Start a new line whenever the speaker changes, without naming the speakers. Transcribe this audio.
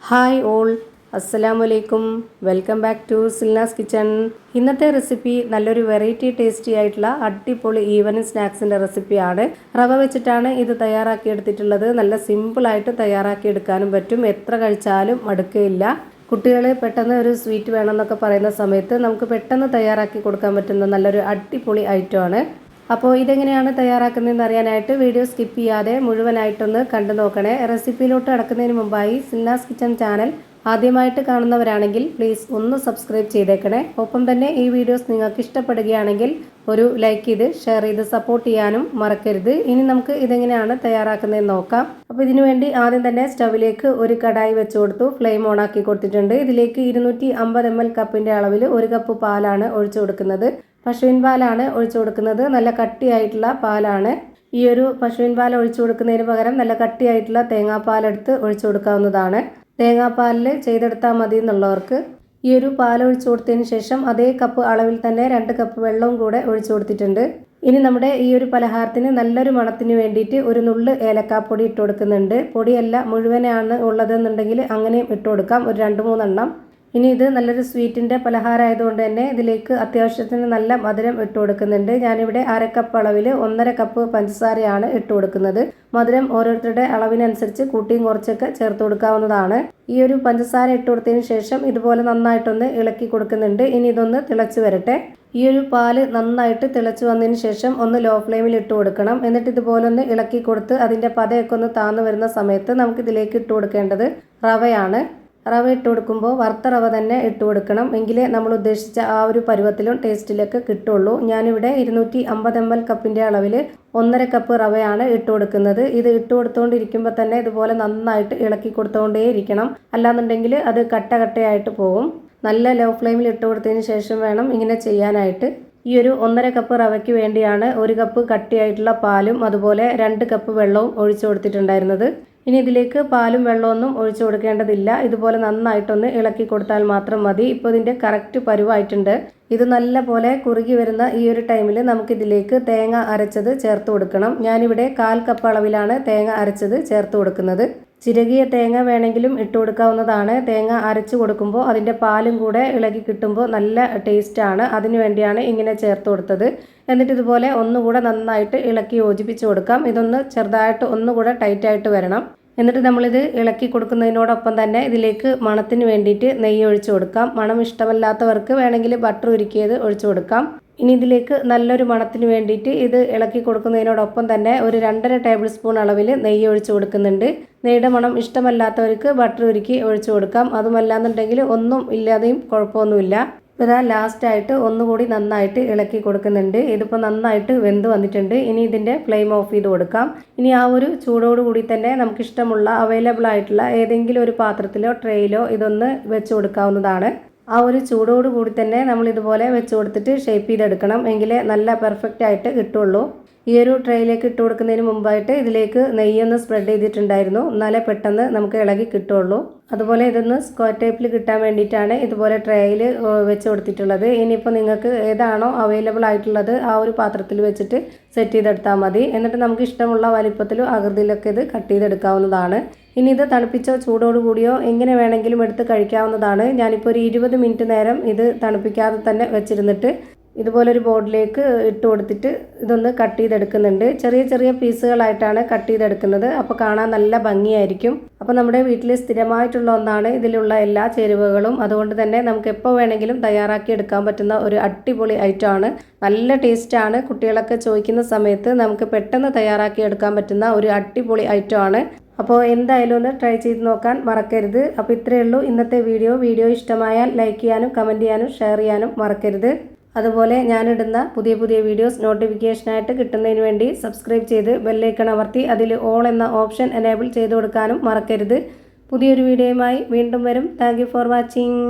Hi all, അസ്സലാമലൈക്കും. Welcome back to Silnas kitchen. ഇന്നത്തെ recipe നല്ലൊരു വെറൈറ്റി ടേസ്റ്റി ആയിട്ടുള്ള അടിപൊളി ഈവനിങ് സ്നാക്സിൻ്റെ റെസിപ്പിയാണ്. റവ വെച്ചിട്ടാണ് ഇത് തയ്യാറാക്കിയെടുത്തിട്ടുള്ളത്. നല്ല സിമ്പിളായിട്ട് തയ്യാറാക്കിയെടുക്കാനും പറ്റും. എത്ര കഴിച്ചാലും മടുക്കുകയില്ല. കുട്ടികൾ പെട്ടെന്ന് ഒരു സ്വീറ്റ് വേണമെന്നൊക്കെ പറയുന്ന സമയത്ത് നമുക്ക് പെട്ടെന്ന് തയ്യാറാക്കി കൊടുക്കാൻ പറ്റുന്ന നല്ലൊരു അടിപൊളി ഐറ്റമാണ്. അപ്പോൾ ഇതെങ്ങനെയാണ് തയ്യാറാക്കുന്നതെന്ന് അറിയാനായിട്ട് വീഡിയോ സ്കിപ്പ് ചെയ്യാതെ മുഴുവനായിട്ടൊന്ന് കണ്ടു നോക്കണേ. റെസിപ്പിയിലോട്ട് കടക്കുന്നതിന് മുമ്പായി സിൽനാസ് കിച്ചൺ ചാനൽ ആദ്യമായിട്ട് കാണുന്നവരാണെങ്കിൽ പ്ലീസ് ഒന്ന് സബ്സ്ക്രൈബ് ചെയ്തേക്കണേ. ഒപ്പം തന്നെ ഈ വീഡിയോസ് നിങ്ങൾക്ക് ഇഷ്ടപ്പെടുകയാണെങ്കിൽ ഒരു ലൈക്ക് ചെയ്ത് ഷെയർ ചെയ്ത് സപ്പോർട്ട് ചെയ്യാനും മറക്കരുത്. ഇനി നമുക്ക് ഇതെങ്ങനെയാണ് തയ്യാറാക്കുന്നതെന്ന് നോക്കാം. അപ്പോൾ ഇതിനു വേണ്ടി ആദ്യം തന്നെ സ്റ്റവിലേക്ക് ഒരു കടായി വെച്ച് കൊടുത്തു. ഫ്ലെയിം ഓൺ ആക്കി കൊടുത്തിട്ടുണ്ട്. ഇതിലേക്ക് 250 ml കപ്പിൻ്റെ അളവിൽ 1 കപ്പ് പാലാണ് ഒഴിച്ചു കൊടുക്കുന്നത്. പശുവിൻ പാലാണ് ഒഴിച്ചു കൊടുക്കുന്നത്. നല്ല കട്ടിയായിട്ടുള്ള പാലാണ്. ഈ ഒരു പശുവിൻ പാൽ ഒഴിച്ചു കൊടുക്കുന്നതിന് പകരം നല്ല കട്ടിയായിട്ടുള്ള തേങ്ങാപ്പാലെടുത്ത് ഒഴിച്ചു കൊടുക്കാവുന്നതാണ്. തേങ്ങാപ്പാലിൽ ചെയ്തെടുത്താൽ മതി എന്നുള്ളവർക്ക് ഈ ഒരു പാൽ ഒഴിച്ചു കൊടുത്തതിന് ശേഷം അതേ കപ്പ് അളവിൽ തന്നെ 2 കപ്പ് വെള്ളവും കൂടെ ഒഴിച്ചു കൊടുത്തിട്ടുണ്ട്. ഇനി നമ്മുടെ ഈ ഒരു പലഹാരത്തിന് നല്ലൊരു മണത്തിന് വേണ്ടിയിട്ട് ഒരു നുള്ള് ഏലക്കാപ്പൊടി ഇട്ട് കൊടുക്കുന്നുണ്ട്. പൊടിയല്ല മുഴുവനാണ് ഉള്ളതെന്നുണ്ടെങ്കിൽ അങ്ങനെയും ഇട്ട് കൊടുക്കാം, ഒരു 2-3 എണ്ണം. ഇനി ഇത് നല്ലൊരു സ്വീറ്റിൻ്റെ പലഹാരമായതുകൊണ്ട് തന്നെ ഇതിലേക്ക് അത്യാവശ്യത്തിന് നല്ല മധുരം ഇട്ട് കൊടുക്കുന്നുണ്ട്. ഞാനിവിടെ 1/2 കപ്പ് അളവിൽ 1.5 കപ്പ് പഞ്ചസാരയാണ് ഇട്ട് കൊടുക്കുന്നത്. മധുരം ഓരോരുത്തരുടെ അളവിനനുസരിച്ച് കൂട്ടിയും കുറച്ചൊക്കെ ചേർത്ത് കൊടുക്കാവുന്നതാണ്. ഈ ഒരു പഞ്ചസാര ഇട്ട് കൊടുത്തതിന് ശേഷം ഇതുപോലെ നന്നായിട്ടൊന്ന് ഇളക്കി കൊടുക്കുന്നുണ്ട്. ഇനി ഇതൊന്ന് തിളച്ച് വരട്ടെ. ഈ ഒരു പാല് നന്നായിട്ട് തിളച്ച് വന്നതിന് ശേഷം ഒന്ന് ലോ ഫ്ലെയിമിൽ ഇട്ട് കൊടുക്കണം. എന്നിട്ട് ഇതുപോലെ ഒന്ന് ഇളക്കി കൊടുത്ത് അതിൻ്റെ പതയൊക്കെ ഒന്ന് താന്നു വരുന്ന സമയത്ത് നമുക്കിതിലേക്ക് ഇട്ട് കൊടുക്കേണ്ടത് റവയാണ്. റവ ഇട്ട് കൊടുക്കുമ്പോൾ വറുത്ത റവ തന്നെ ഇട്ട് കൊടുക്കണം, എങ്കിലേ നമ്മൾ ഉദ്ദേശിച്ച ആ ഒരു പരുവത്തിലും ടേസ്റ്റിലൊക്കെ കിട്ടുള്ളൂ. ഞാനിവിടെ 250 ml കപ്പിൻ്റെ അളവിൽ 1.5 കപ്പ് റവയാണ് ഇട്ട് കൊടുക്കുന്നത്. ഇത് ഇട്ട് കൊടുത്തുകൊണ്ടിരിക്കുമ്പോൾ തന്നെ ഇതുപോലെ നന്നായിട്ട് ഇളക്കി കൊടുത്തുകൊണ്ടേ ഇരിക്കണം, അല്ലാന്നുണ്ടെങ്കിൽ അത് കട്ടയായിട്ട് പോകും. നല്ല ലോ ഫ്ലെയിമിൽ ഇട്ട് കൊടുത്തതിന് ശേഷം വേണം ഇങ്ങനെ ചെയ്യാനായിട്ട്. ഈ ഒരു 1.5 കപ്പ് റവയ്ക്ക് വേണ്ടിയാണ് 1 കപ്പ് കട്ടിയായിട്ടുള്ള പാലും അതുപോലെ 2 കപ്പ് വെള്ളവും ഒഴിച്ചു കൊടുത്തിട്ടുണ്ടായിരുന്നത്. ഇനി ഇതിലേക്ക് പാലും വെള്ളമൊന്നും ഒഴിച്ചു കൊടുക്കേണ്ടതില്ല. ഇതുപോലെ നന്നായിട്ടൊന്ന് ഇളക്കി കൊടുത്താൽ മാത്രം മതി. ഇപ്പോൾ ഇതിൻ്റെ കറക്റ്റ് പരുവായിട്ടുണ്ട്. ഇത് നല്ല പോലെ കുറുകി വരുന്ന ഈ ഒരു ടൈമിൽ നമുക്കിതിലേക്ക് തേങ്ങ അരച്ചത് ചേർത്ത് കൊടുക്കണം. ഞാനിവിടെ 1/4 കപ്പ് അളവിലാണ് തേങ്ങ അരച്ചത് ചേർത്ത് കൊടുക്കുന്നത്. ചിരകിയ തേങ്ങ വേണമെങ്കിലും ഇട്ട് കൊടുക്കാവുന്നതാണ്. തേങ്ങ അരച്ച് കൊടുക്കുമ്പോൾ അതിൻ്റെ പാലും കൂടെ ഇളകി കിട്ടുമ്പോൾ നല്ല ടേസ്റ്റാണ്. അതിനു വേണ്ടിയാണ് ഇങ്ങനെ ചേർത്ത് കൊടുത്തത്. എന്നിട്ട് ഇതുപോലെ ഒന്നുകൂടെ നന്നായിട്ട് ഇളക്കി യോജിപ്പിച്ച് കൊടുക്കാം. ഇതൊന്ന് ചെറുതായിട്ട് ഒന്നുകൂടെ ടൈറ്റായിട്ട് വരണം. എന്നിട്ട് നമ്മളിത് ഇളക്കി കൊടുക്കുന്നതിനോടൊപ്പം തന്നെ ഇതിലേക്ക് മണത്തിന് വേണ്ടിയിട്ട് നെയ്യ് ഒഴിച്ചു കൊടുക്കാം. മണം ഇഷ്ടമല്ലാത്തവർക്ക് വേണമെങ്കിൽ ബട്ടർ ഉരുക്കിയത് ഒഴിച്ചു കൊടുക്കാം. ഇനി ഇതിലേക്ക് നല്ലൊരു മണത്തിന് വേണ്ടിയിട്ട് ഇത് ഇളക്കി കൊടുക്കുന്നതിനോടൊപ്പം തന്നെ ഒരു 2.5 ടേബിൾ സ്പൂൺ അളവിൽ നെയ്യ് ഒഴിച്ചു കൊടുക്കുന്നുണ്ട്. നെയ്യുടെ മണം ഇഷ്ടമല്ലാത്തവർക്ക് ബട്ടർ ഉരുക്കി ഒഴിച്ചു കൊടുക്കാം. അതുമല്ലാന്നുണ്ടെങ്കിൽ ഒന്നും ഇല്ലാതെയും കുഴപ്പമൊന്നുമില്ല. ഇതാ ലാസ്റ്റായിട്ട് ഒന്നുകൂടി നന്നായിട്ട് ഇളക്കി കൊടുക്കുന്നുണ്ട്. ഇതിപ്പോൾ നന്നായിട്ട് വെന്ത് വന്നിട്ടുണ്ട്. ഇനി ഇതിൻ്റെ ഫ്ലെയിം ഓഫ് ചെയ്ത് കൊടുക്കാം. ഇനി ആ ഒരു ചൂടോടുകൂടി തന്നെ നമുക്കിഷ്ടമുള്ള അവൈലബിൾ ആയിട്ടുള്ള ഏതെങ്കിലും ഒരു പാത്രത്തിലോ ട്രേയിലോ ഇതൊന്ന് വെച്ച് കൊടുക്കാവുന്നതാണ്. ആ ഒരു ചൂടോടുകൂടി തന്നെ നമ്മൾ ഇതുപോലെ വെച്ച് കൊടുത്തിട്ട് ഷേപ്പ് ചെയ്തെടുക്കണം, എങ്കിലേ നല്ല പെർഫെക്റ്റ് ആയിട്ട് കിട്ടുള്ളൂ. ഈ ഒരു ട്രേയിലേക്ക് ഇട്ട് കൊടുക്കുന്നതിന് മുമ്പായിട്ട് ഇതിലേക്ക് നെയ്യൊന്ന് സ്പ്രെഡ് ചെയ്തിട്ടുണ്ടായിരുന്നു, എന്നാലേ പെട്ടെന്ന് നമുക്ക് ഇളകി കിട്ടുള്ളൂ. അതുപോലെ ഇതൊന്ന് സ്ക്വയർ ടൈപ്പിൽ കിട്ടാൻ വേണ്ടിയിട്ടാണ് ഇതുപോലെ ട്രേയിൽ വെച്ച് കൊടുത്തിട്ടുള്ളത്. ഇനിയിപ്പോൾ നിങ്ങൾക്ക് ഏതാണോ അവൈലബിൾ ആയിട്ടുള്ളത് ആ ഒരു പാത്രത്തിൽ വെച്ചിട്ട് സെറ്റ് ചെയ്തെടുത്താൽ മതി. എന്നിട്ട് നമുക്ക് ഇഷ്ടമുള്ള വലിപ്പത്തിലും ആകൃതിയിലൊക്കെ ഇത് കട്ട് ചെയ്തെടുക്കാവുന്നതാണ്. ഇനി ഇത് തണുപ്പിച്ചോ ചൂടോട് കൂടിയോ എങ്ങനെ വേണമെങ്കിലും എടുത്ത് കഴിക്കാവുന്നതാണ്. ഞാനിപ്പോൾ ഒരു 20 മിനിറ്റ് നേരം ഇത് തണുപ്പിക്കാതെ തന്നെ വെച്ചിരുന്നിട്ട് ഇതുപോലൊരു ബോർഡിലേക്ക് ഇട്ട് കൊടുത്തിട്ട് ഇതൊന്ന് കട്ട് ചെയ്തെടുക്കുന്നുണ്ട്. ചെറിയ ചെറിയ പീസുകളായിട്ടാണ് കട്ട് ചെയ്തെടുക്കുന്നത്. അപ്പോൾ കാണാൻ നല്ല ഭംഗിയായിരിക്കും. അപ്പോൾ നമ്മുടെ വീട്ടിൽ സ്ഥിരമായിട്ടുള്ള ഒന്നാണ് ഇതിലുള്ള എല്ലാ ചേരുവകളും. അതുകൊണ്ട് തന്നെ നമുക്ക് എപ്പോൾ വേണമെങ്കിലും തയ്യാറാക്കി എടുക്കാൻ പറ്റുന്ന ഒരു അടിപൊളി ഐറ്റമാണ്. നല്ല ടേസ്റ്റാണ്. കുട്ടികളൊക്കെ ചോദിക്കുന്ന സമയത്ത് നമുക്ക് പെട്ടെന്ന് തയ്യാറാക്കി എടുക്കാൻ പറ്റുന്ന ഒരു അടിപൊളി ഐറ്റമാണ്. അപ്പോൾ എന്തായാലും ഒന്ന് ട്രൈ ചെയ്ത് നോക്കാൻ മറക്കരുത്. അപ്പോൾ ഇത്രയേ ഉള്ളൂ ഇന്നത്തെ വീഡിയോ ഇഷ്ടമായാൽ ലൈക്ക് ചെയ്യാനും കമൻറ്റ് ചെയ്യാനും ഷെയർ ചെയ്യാനും മറക്കരുത്. അതുപോലെ ഞാനിടുന്ന പുതിയ വീഡിയോസ് നോട്ടിഫിക്കേഷനായിട്ട് കിട്ടുന്നതിന് വേണ്ടി സബ്സ്ക്രൈബ് ചെയ്ത് ബെല്ലൈക്കൺ അമർത്തി അതിൽ ഓൾ എന്ന ഓപ്ഷൻ എനേബിൾ ചെയ്ത് കൊടുക്കാനും മറക്കരുത്. പുതിയൊരു വീഡിയോയുമായി വീണ്ടും വരും. Thank you for watching.